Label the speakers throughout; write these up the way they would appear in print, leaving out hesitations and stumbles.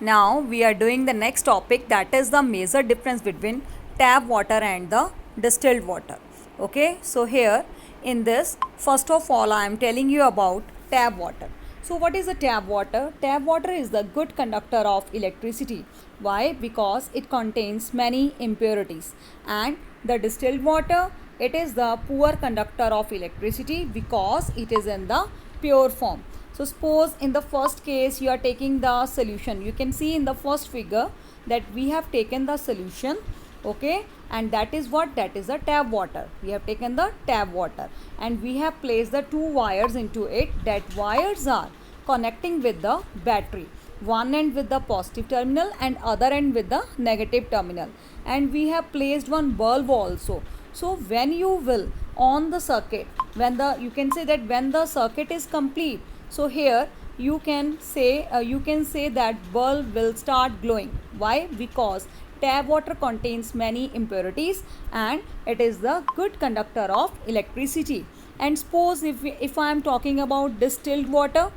Speaker 1: Now we are doing the next topic, that is the major difference between tap water and the distilled water. Okay, so here in this, first of all I am telling you about tap water. So what is the tap water? Tap water is the good conductor of electricity. Why? Because it contains many impurities. And the distilled water, it is the poor conductor of electricity because it is in the pure form. So suppose in the first case you are taking the solution. You can see in the first figure that we have taken the solution, okay, and that is what? That is the tap water. We have taken the tap water and we have placed the two wires into it. That wires are connecting with the battery, one end with the positive terminal and other end with the negative terminal, and we have placed one bulb also. So when you will on the circuit, when the you can say that when the circuit is complete, so here you can say that bulb will start glowing. Why? Because tap water contains many impurities and it is the good conductor of electricity. And suppose if I am talking about distilled water,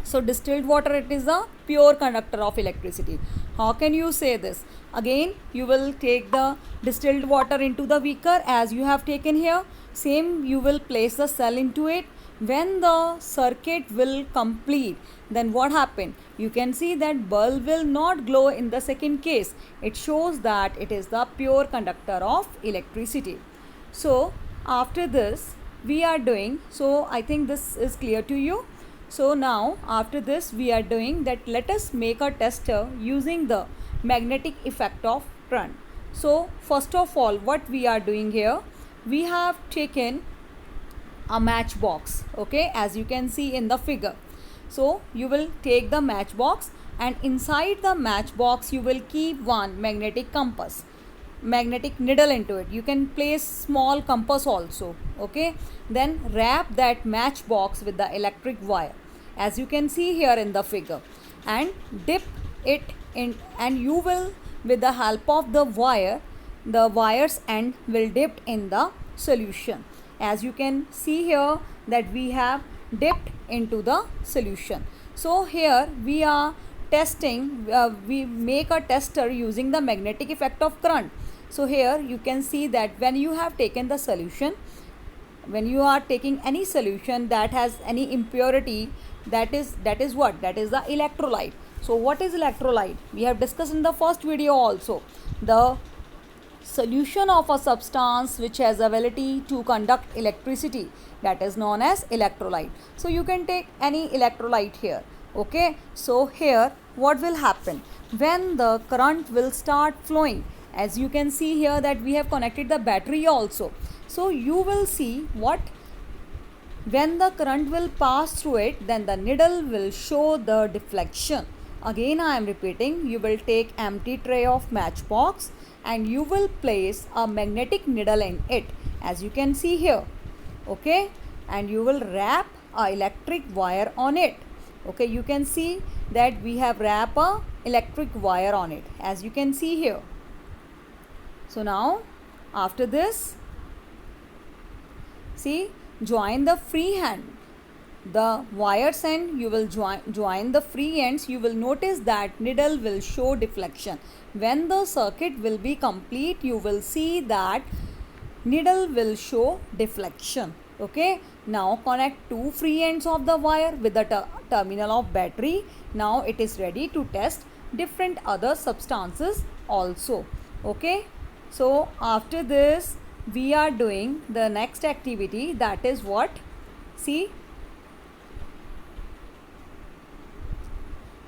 Speaker 1: so distilled water, it is a pure conductor of electricity. How can you say this? Again, you will take the distilled water into the beaker as you have taken here. Same, you will place the cell into it. When the circuit will complete, then what happened? You can see that bulb will not glow in the second case. It shows that it is the pure conductor of electricity. So after this we are doing, so I think this is clear to you. So now after this we are doing that, let us make a tester using the magnetic effect of current. So first of all what we are doing here, we have taken a matchbox, okay, as you can see in the figure. So you will take the matchbox and inside the matchbox you will keep one magnetic compass, magnetic needle into it. You can place small compass also, okay. Then wrap that matchbox with the electric wire as you can see here in the figure and dip it in, and you will, with the help of the wire, the wires end will dip in the solution. As you can see here that we have dipped into the solution. So here we are testing, we make a tester using the magnetic effect of current. So here you can see that when you have taken the solution, when you are taking any solution that has any impurity, that is what? That is the electrolyte. So what is electrolyte? We have discussed in the first video also. The solution of a substance which has ability to conduct electricity, that is known as electrolyte. So you can take any electrolyte here, okay. So here what will happen? When the current will start flowing, as you can see here that we have connected the battery also. So you will see what? When the current will pass through it, then the needle will show the deflection. Again I am repeating, you will take empty tray of matchbox and you will place a magnetic needle in it as you can see here, okay, and you will wrap a electric wire on it, okay. You can see that we have wrapped a electric wire on it as you can see here. So now after this, see, join the free hand, the wires end, you will join the free ends. You will notice that needle will show deflection. When the circuit will be complete, you will see that needle will show deflection, okay. Now connect two free ends of the wire with the terminal of battery. Now it is ready to test different other substances also, okay. So after this we are doing the next activity, that is what? See,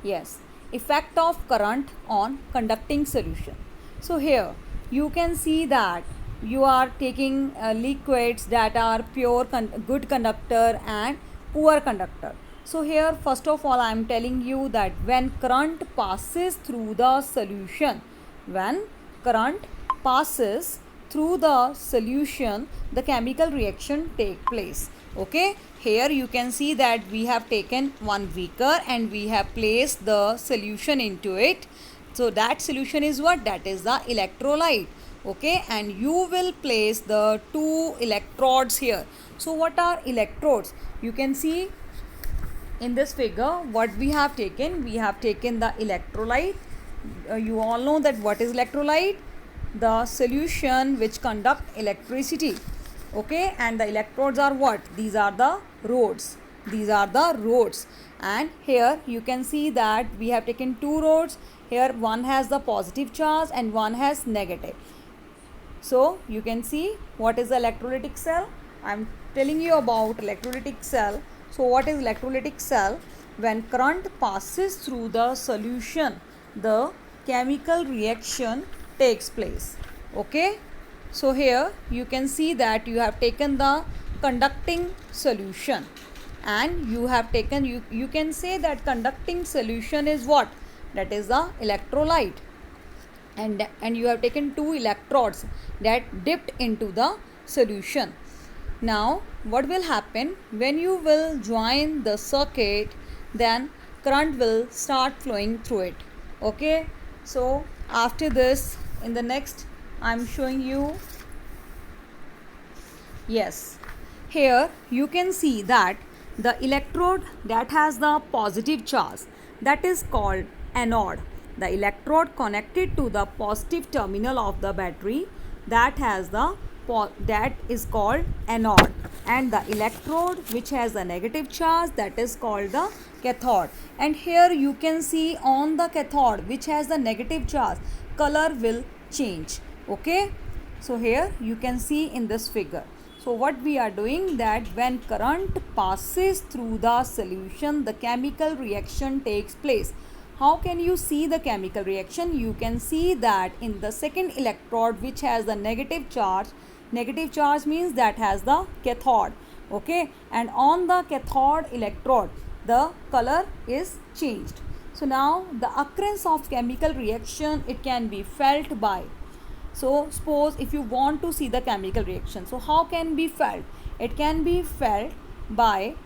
Speaker 1: yes, effect of current on conducting solution. So here you can see that you are taking liquids that are pure good conductor and poor conductor. So here first of all I am telling you that when current passes through the solution, when current passes through the solution, the chemical reaction take place, okay. Here you can see that we have taken one beaker and we have placed the solution into it. So that solution is what? That is the electrolyte, okay, and you will place the two electrodes here. So what are electrodes? You can see in this figure what we have taken the electrolyte. You all know that what is electrolyte, the solution which conduct electricity. Okay, and the electrodes are what? These are the rods. And here you can see that we have taken two rods. Here one has the positive charge and one has negative. So you can see what is the electrolytic cell. I am telling you about electrolytic cell. So what is electrolytic cell? When current passes through the solution, the chemical reaction takes place. Okay, so here you can see that you have taken the conducting solution, and you have taken, you can say that conducting solution is what? That is the electrolyte. And you have taken two electrodes that dipped into the solution. Now what will happen when you will join the circuit? Then current will start flowing through it. Okay, so after this, in the next I am showing you. Yes, here you can see that the electrode that has the positive charge, that is called anode. The electrode connected to the positive terminal of the battery, that is called anode, and the electrode which has a negative charge, that is called the cathode. And here you can see on the cathode which has the negative charge, color will change. Okay, so here you can see in this figure. So what we are doing, that when current passes through the solution, the chemical reaction takes place. How can you see the chemical reaction? You can see that in the second electrode which has the negative charge means that has the cathode. Okay, and on the cathode electrode the color is changed. So now the occurrence of chemical reaction, it can be felt by. So suppose if you want to see the chemical reaction, so how can be felt? It can be felt by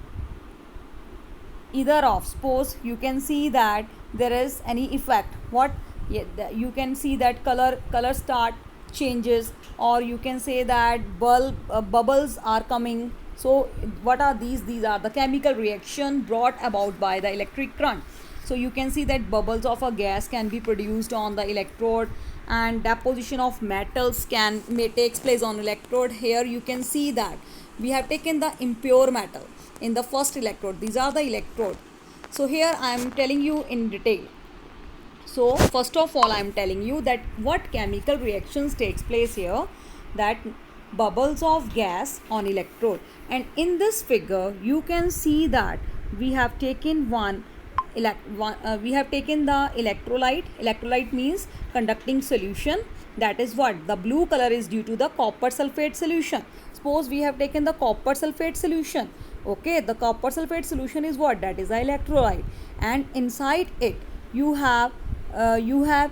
Speaker 1: either of. Suppose you can see that there is any effect, what? You can see that color start changes, or you can say that bubbles are coming. So what are these? These are the chemical reaction brought about by the electric current. So you can see that bubbles of a gas can be produced on the electrode, and deposition of metals may takes place on electrode. Here you can see that we have taken the impure metal in the first electrode. These are the electrode. So here I am telling you in detail. So first of all I am telling you that what chemical reactions takes place here, that bubbles of gas on electrode. And in this figure you can see that we have taken we have taken the electrolyte means conducting solution. That is what? The blue color is due to the copper sulfate solution. Suppose we have taken the copper sulfate solution. Okay, the copper sulfate solution is what? That is the electrolyte, and inside it you have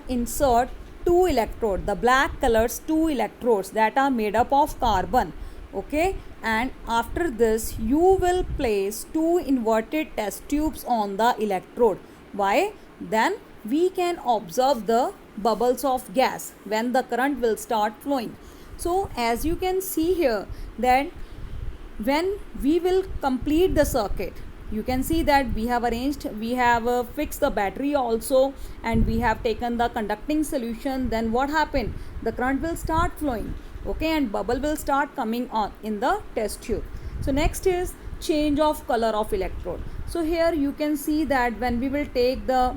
Speaker 1: insert two electrodes, the black colors two electrodes that are made up of carbon. Okay, and after this you will place two inverted test tubes on the electrode. Why? Then we can observe the bubbles of gas when the current will start flowing. So as you can see here, that when we will complete the circuit, you can see that we have fixed the battery also, and we have taken the conducting solution. Then what happened? The current will start flowing. Okay, and bubble will start coming on in the test tube. So next is change of color of electrode. So here you can see that when we will take the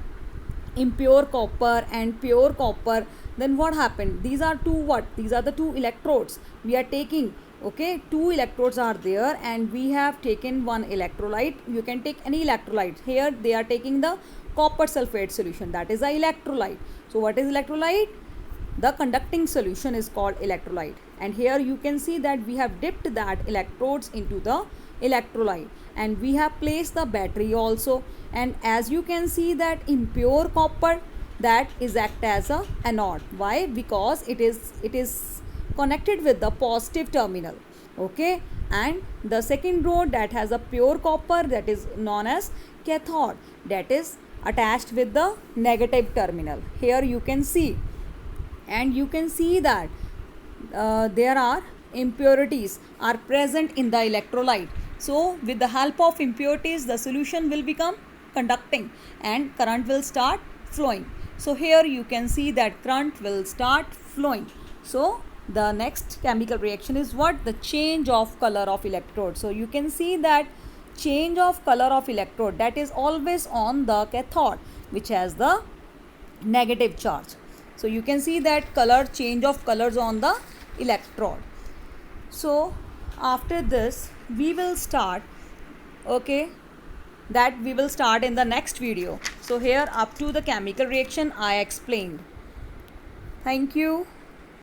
Speaker 1: impure copper and pure copper, then what happened? These are the two electrodes we are taking. Okay, two electrodes are there, and we have taken one electrolyte. You can take any electrolyte. Here they are taking the copper sulfate solution, that is the electrolyte. So what is electrolyte? The conducting solution is called electrolyte. And here you can see that we have dipped that electrodes into the electrolyte, and we have placed the battery also. And as you can see that impure copper, that is act as a anode. Why? Because it is connected with the positive terminal. Okay, and the second rod that has a pure copper, that is known as cathode, that is attached with the negative terminal. Here you can see, and you can see that there are impurities are present in the electrolyte. So with the help of impurities, the solution will become conducting and current will start flowing. So here you can see that current will start flowing. So the next chemical reaction is what? The change of color of electrode. So you can see that change of color of electrode, that is always on the cathode, which has the negative charge. So you can see that change of colors on the electrode. So after this we will start, okay, that we will start in the next video. So here up to the chemical reaction I explained. Thank you.